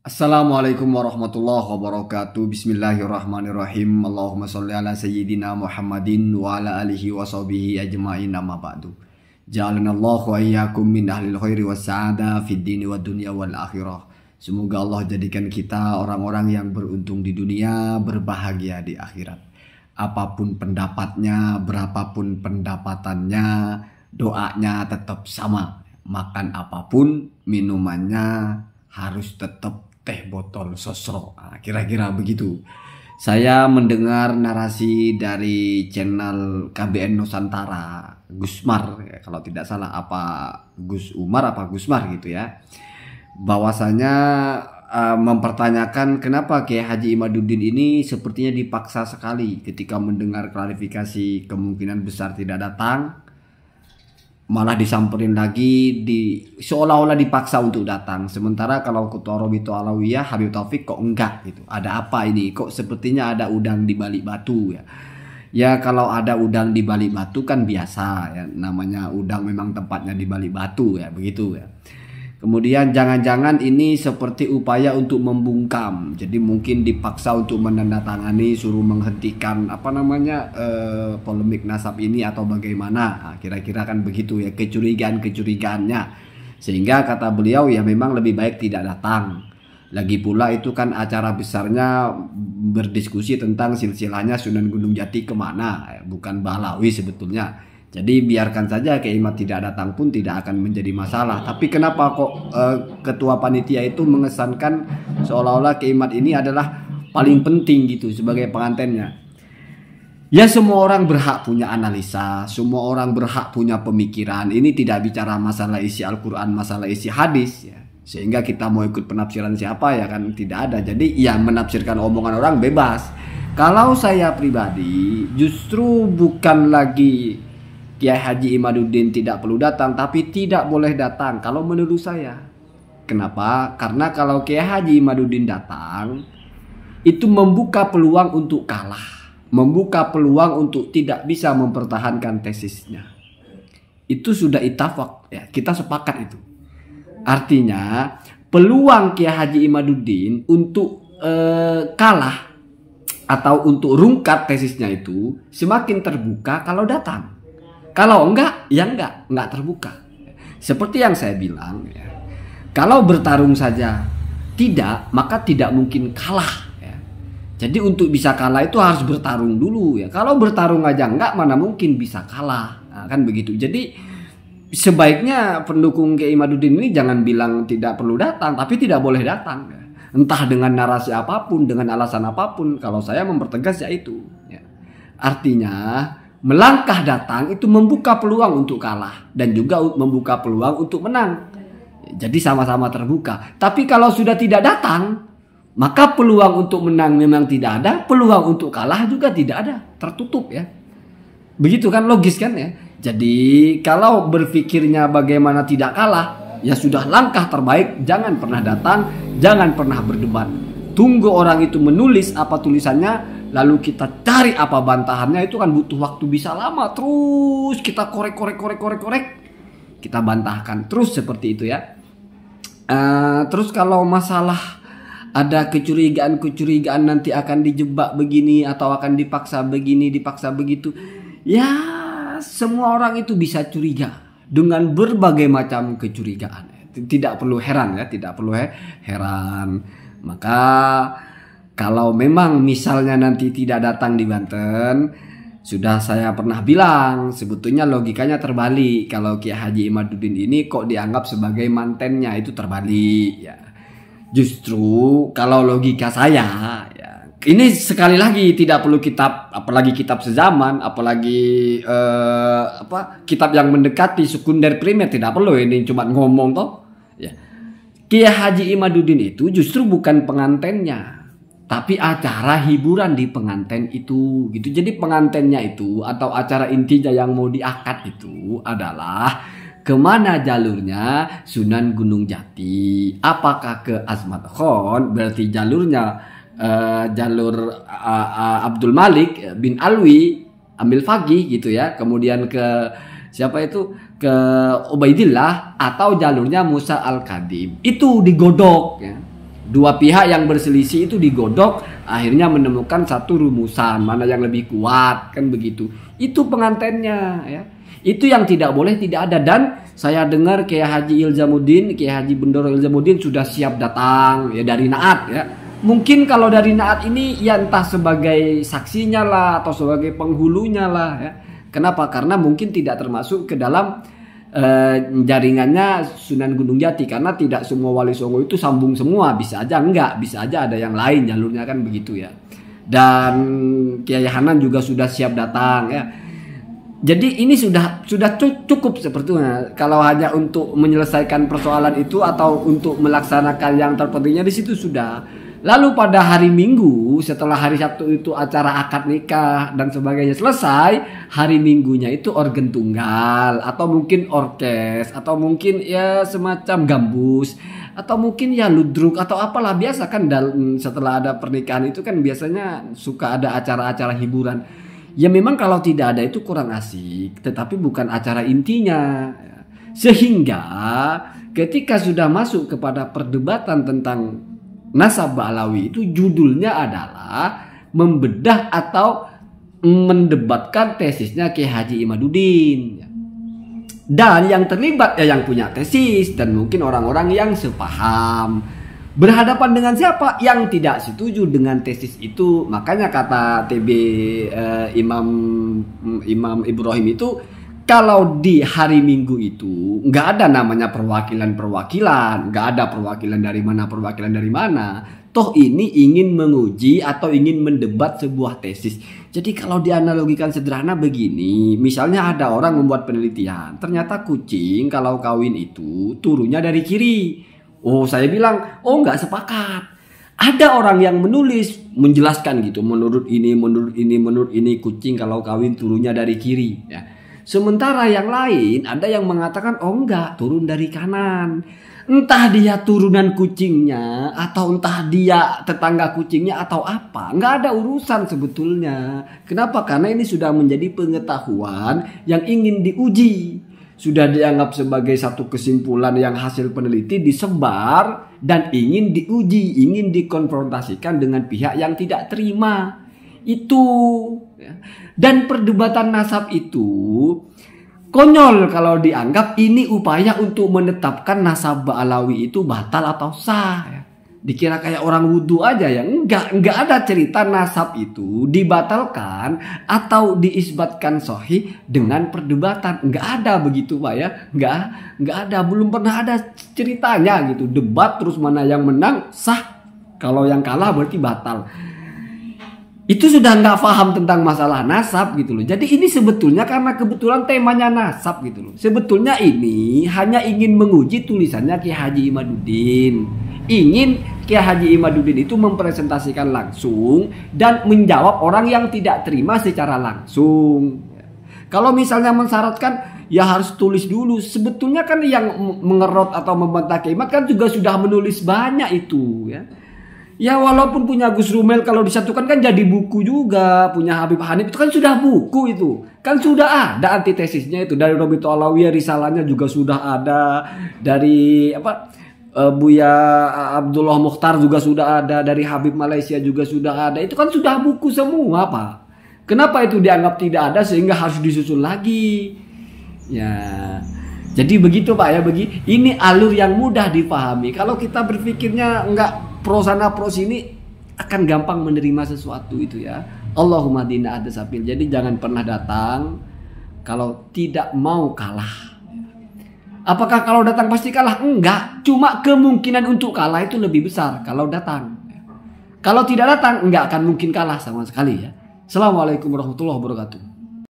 Assalamualaikum warahmatullahi wabarakatuh. Bismillahirrahmanirrahim. Allahumma sholli ala sayyidina Muhammadin wa ala alihi wa sahbihi ajma'in, amma ba'du. Ja'alanallahu wa iyyakum min ahlil khairi was sa'ada fid dini wad dunya wal akhirah. Semoga Allah jadikan kita orang-orang yang beruntung di dunia, berbahagia di akhirat. Apapun pendapatnya, berapapun pendapatannya, doanya tetap sama. Makan apapun, minumannya harus tetap teh botol sosro. Kira-kira begitu. Saya mendengar narasi dari channel KBN Nusantara, Gusmar, ya, kalau tidak salah, apa Gus Umar apa Gusmar gitu ya. Bahwasanya mempertanyakan kenapa Kiai Haji Imaduddin ini sepertinya dipaksa sekali ketika mendengar klarifikasi kemungkinan besar tidak datang. Malah disamperin lagi, seolah-olah dipaksa untuk datang. Sementara kalau Ketua Robito Alawiyah Habib Taufik kok enggak gitu. Ada apa ini? Kok sepertinya ada udang di balik batu ya. Ya kalau ada udang di balik batu kan biasa ya. Namanya udang memang tempatnya di balik batu ya, begitu ya. Kemudian jangan-jangan ini seperti upaya untuk membungkam. Jadi mungkin dipaksa untuk menandatangani, suruh menghentikan polemik nasab ini atau bagaimana. Nah, kira-kira kan begitu ya, kecurigaan-kecurigaannya. Sehingga kata beliau ya memang lebih baik tidak datang. Lagi pula itu kan acara besarnya berdiskusi tentang silsilahnya Sunan Gunung Jati kemana, bukan Balawi sebetulnya. Jadi biarkan saja Kiai Imad tidak datang pun tidak akan menjadi masalah. Tapi kenapa kok ketua panitia itu mengesankan seolah-olah Kiai Imad ini adalah paling penting gitu sebagai pengantennya? Ya semua orang berhak punya analisa, semua orang berhak punya pemikiran. Ini tidak bicara masalah isi Al-Quran, masalah isi hadis ya. Sehingga kita mau ikut penafsiran siapa ya kan tidak ada. Jadi ya menafsirkan omongan orang bebas. Kalau saya pribadi justru bukan lagi Kiai Haji Imaduddin tidak perlu datang, tapi tidak boleh datang kalau menurut saya. Kenapa? Karena kalau Kiai Haji Imaduddin datang, itu membuka peluang untuk kalah, membuka peluang untuk tidak bisa mempertahankan tesisnya. Itu sudah ittifaq ya, kita sepakat itu. Artinya peluang Kiai Haji Imaduddin untuk kalah atau untuk rungkat tesisnya itu semakin terbuka kalau datang. Kalau enggak, ya enggak terbuka. Seperti yang saya bilang ya, kalau bertarung saja tidak, maka tidak mungkin kalah ya. Jadi untuk bisa kalah itu harus bertarung dulu ya. Kalau bertarung aja enggak, mana mungkin bisa kalah. Nah, kan begitu. Jadi sebaiknya pendukung Kiai Imaduddin ini jangan bilang tidak perlu datang, tapi tidak boleh datang ya. Entah dengan narasi apapun, dengan alasan apapun. Kalau saya mempertegas ya itu ya. Artinya melangkah datang itu membuka peluang untuk kalah dan juga membuka peluang untuk menang. Jadi sama-sama terbuka. Tapi kalau sudah tidak datang, maka peluang untuk menang memang tidak ada, peluang untuk kalah juga tidak ada, tertutup ya. Begitu kan, logis kan ya. Jadi kalau berpikirnya bagaimana tidak kalah, ya sudah langkah terbaik jangan pernah datang, jangan pernah berdebat. Tunggu orang itu menulis apa tulisannya, lalu kita cari apa bantahannya. Itu kan butuh waktu bisa lama. Terus kita korek. Kita bantahkan terus seperti itu ya. Terus kalau masalah ada kecurigaan nanti akan dijebak begini atau akan dipaksa begini, dipaksa begitu. Ya semua orang itu bisa curiga dengan berbagai macam kecurigaan. Tidak perlu heran ya, tidak perlu heran. Maka kalau memang misalnya nanti tidak datang di Banten, sudah saya pernah bilang sebetulnya logikanya terbalik. Kalau Kiai Haji Imaduddin ini kok dianggap sebagai mantennya, itu terbalik ya. Justru kalau logika saya ya, ini sekali lagi tidak perlu kitab, apalagi kitab sezaman, apalagi kitab yang mendekati sekunder primer, tidak perlu ini cuma ngomong toh ya. Kiai Haji Imaduddin itu justru bukan pengantennya, tapi acara hiburan di penganten itu gitu. Jadi pengantennya itu atau acara intinya yang mau diakad itu adalah kemana jalurnya Sunan Gunung Jati. Apakah ke Azmat Khan, berarti jalurnya jalur Abdul Malik bin Alwi Ambil Fagih gitu ya. Kemudian ke siapa itu, ke Ubaidillah, atau jalurnya Musa Al-Kadim. Itu digodok ya. Dua pihak yang berselisih itu digodok, akhirnya menemukan satu rumusan mana yang lebih kuat, kan begitu. Itu pengantennya ya. Itu yang tidak boleh tidak ada. Dan saya dengar Kiai Haji Ilzamuddin, Kiai Haji Bendoro Ilzamuddin sudah siap datang ya dari Naat ya. Mungkin kalau dari Naat ini ya entah sebagai saksinya lah atau sebagai penghulunya lah ya. Kenapa? Karena mungkin tidak termasuk ke dalam jaringannya Sunan Gunung Jati, karena tidak semua Wali Songo itu sambung semua, bisa aja enggak, bisa aja ada yang lain jalurnya, kan begitu ya. Dan Kiai Hanan juga sudah siap datang ya. Jadi ini sudah cukup sepertinya kalau hanya untuk menyelesaikan persoalan itu atau untuk melaksanakan yang terpentingnya di situ sudah. Lalu pada hari Minggu setelah hari Sabtu itu acara akad nikah dan sebagainya selesai, hari Minggunya itu organ tunggal atau mungkin orkes atau mungkin ya semacam gambus atau mungkin ya ludruk atau apalah, biasa kan setelah ada pernikahan itu kan biasanya suka ada acara-acara hiburan. Ya memang kalau tidak ada itu kurang asik, tetapi bukan acara intinya. Sehingga ketika sudah masuk kepada perdebatan tentang nasab Ba'alawi itu judulnya adalah membedah atau mendebatkan tesisnya Kiai Haji Imaduddin. Dan yang terlibat ya yang punya tesis dan mungkin orang-orang yang sepaham. Berhadapan dengan siapa? Yang tidak setuju dengan tesis itu. Makanya kata TB Imam Ibrahim itu, kalau di hari Minggu itu nggak ada namanya perwakilan-perwakilan, nggak ada perwakilan dari mana. Toh ini ingin menguji atau ingin mendebat sebuah tesis. Jadi kalau dianalogikan sederhana begini, misalnya ada orang membuat penelitian, ternyata kucing kalau kawin itu turunnya dari kiri. Oh, saya bilang, oh nggak sepakat. Ada orang yang menulis, menjelaskan gitu, menurut ini kucing kalau kawin turunnya dari kiri. Ya. Sementara yang lain ada yang mengatakan oh enggak, turun dari kanan. Entah dia turunan kucingnya atau entah dia tetangga kucingnya atau apa, enggak ada urusan sebetulnya. Kenapa? Karena ini sudah menjadi pengetahuan yang ingin diuji. Sudah dianggap sebagai satu kesimpulan yang hasil peneliti disebar dan ingin diuji, ingin dikonfrontasikan dengan pihak yang tidak terima. Itu dan perdebatan nasab itu konyol kalau dianggap ini upaya untuk menetapkan nasab Ba'alawi itu batal atau sah ya. Dikira kayak orang wudhu aja ya. Enggak ada cerita nasab itu dibatalkan atau diisbatkan sahih dengan perdebatan. Enggak ada begitu Pak ya. Enggak ada, belum pernah ada ceritanya gitu. Debat terus mana yang menang sah, kalau yang kalah berarti batal. Itu sudah nggak paham tentang masalah nasab gitu loh. Jadi ini sebetulnya karena kebetulan temanya nasab gitu loh. Sebetulnya ini hanya ingin menguji tulisannya Kiai Haji Imaduddin. Ingin Kiai Haji Imaduddin itu mempresentasikan langsung dan menjawab orang yang tidak terima secara langsung. Kalau misalnya mensyaratkan ya harus tulis dulu. Sebetulnya kan yang mengerot atau membantah Kiai Imad kan juga sudah menulis banyak itu ya. Ya walaupun punya Gus Rumel kalau disatukan kan jadi buku juga. Punya Habib Hanif itu kan sudah buku itu. Kan sudah ada antitesisnya itu. Dari Robito Alawiyah risalahnya juga sudah ada. Dari Buya Abdullah Mukhtar juga sudah ada. Dari Habib Malaysia juga sudah ada. Itu kan sudah buku semua Pak. Kenapa itu dianggap tidak ada sehingga harus disusun lagi? Ya. Jadi begitu Pak ya. Ini alur yang mudah dipahami. Kalau kita berpikirnya enggak pro sana pro sini, akan gampang menerima sesuatu itu ya. Allahumma dina ada sapil. Jadi jangan pernah datang kalau tidak mau kalah. Apakah kalau datang pasti kalah? Enggak. Cuma kemungkinan untuk kalah itu lebih besar kalau datang. Kalau tidak datang enggak akan mungkin kalah sama sekali ya. Assalamualaikum warahmatullahi wabarakatuh.